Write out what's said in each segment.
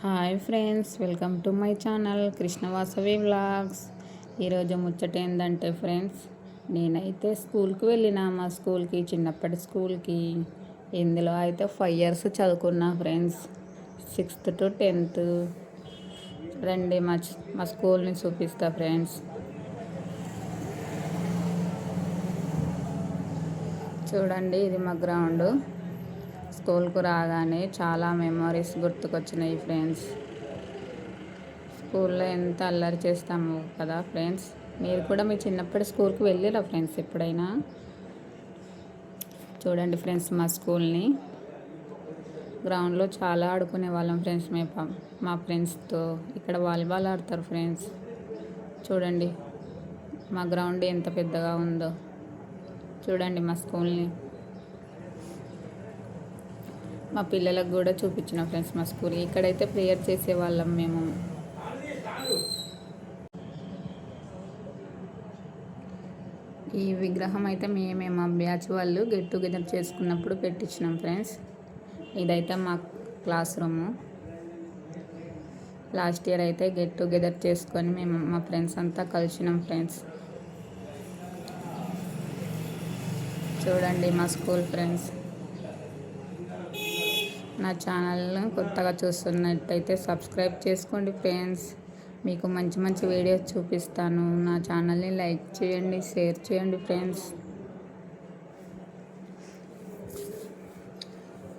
Hi friends, welcome to my channel Krishnavasavi vlogs. ఈరోజు ముచ్చట ఏంటంటే ఫ్రెండ్స్, నేనైతే స్కూల్కి వెళ్ళిన మా స్కూల్కి, చిన్నప్పటి స్కూల్కి. ఇందులో అయితే 5 years చదువుకున్నా ఫ్రెండ్స్, 6th to 10th. రండి మా స్కూల్ని చూపిస్తా ఫ్రెండ్స్. చూడండి, ఇది మా గ్రౌండ్. స్కూల్కు రాగానే చాలా మెమరీస్ గుర్తుకొచ్చినాయి ఫ్రెండ్స్. స్కూల్లో ఎంత అల్లరి చేస్తాము కదా ఫ్రెండ్స్. మీరు కూడా మీ చిన్నప్పటి స్కూల్కి వెళ్ళిరా ఫ్రెండ్స్ ఎప్పుడైనా? చూడండి ఫ్రెండ్స్, మా స్కూల్ని. గ్రౌండ్లో చాలా ఆడుకునే వాళ్ళం ఫ్రెండ్స్ మా ఫ్రెండ్స్తో. ఇక్కడ వాలీబాల్ ఆడతారు ఫ్రెండ్స్. చూడండి మా గ్రౌండ్ ఎంత పెద్దగా ఉందో. చూడండి మా స్కూల్ని. మా పిల్లలకు కూడా చూపించిన ఫ్రెండ్స్ మా స్కూల్. ఇక్కడైతే ప్రేయర్ చేసేవాళ్ళం మేము. ఈ విగ్రహం అయితే మేమే మా బ్యాచ్ వాళ్ళు గెట్ టుగెదర్ చేసుకున్నప్పుడు పెట్టించినాం ఫ్రెండ్స్. ఇదైతే మా క్లాస్ రూము. లాస్ట్ ఇయర్ అయితే గెట్ టుగెదర్ చేసుకొని మేము మా ఫ్రెండ్స్ అంతా కలిసినాం ఫ్రెండ్స్. చూడండి మా స్కూల్ ఫ్రెండ్స్. నా ఛానల్ను కొత్తగా చూస్తున్నట్టయితే సబ్స్క్రైబ్ చేసుకోండి ఫ్రెండ్స్. మీకు మంచి మంచి వీడియోస్ చూపిస్తాను. నా ఛానల్ని లైక్ చేయండి, షేర్ చేయండి ఫ్రెండ్స్.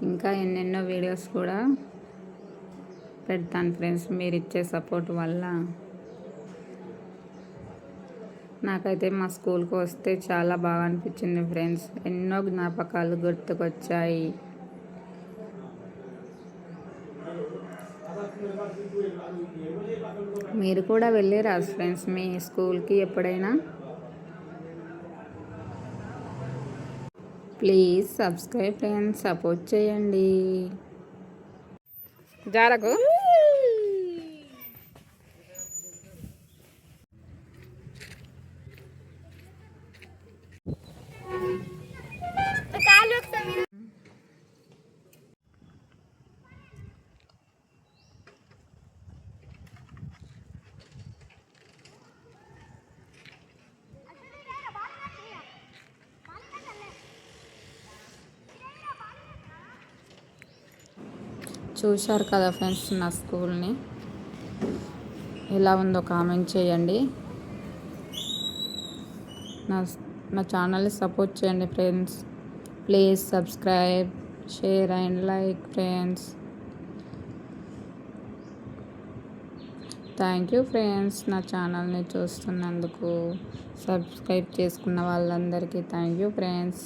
ఇంకా ఎన్నెన్నో వీడియోస్ కూడా పెడతాను ఫ్రెండ్స్, మీరు ఇచ్చే సపోర్ట్ వల్ల. నాకైతే మా స్కూల్కి వస్తే చాలా బాగా అనిపించింది ఫ్రెండ్స్. ఎన్నో జ్ఞాపకాలు గుర్తుకొచ్చాయి. మీరు కూడా వెళ్ళిరా ఫ్రెండ్స్ మీ స్కూల్కి ఎప్పుడైనా? ప్లీజ్ సబ్స్క్రైబ్ ఫ్రెండ్స్, సపోర్ట్ చేయండి. జారకు చూశారు కదా ఫ్రెండ్స్ నా స్కూల్ని. ఎలా ఉందో కామెంట్ చేయండి. నా ఛానల్ని సపోర్ట్ చేయండి friends. Please subscribe, share and like friends. Thank you friends, నా ఛానల్ని చూస్తున్నందుకు. సబ్స్క్రైబ్ చేసుకున్న వాళ్ళందరికీ థ్యాంక్ యూ ఫ్రెండ్స్.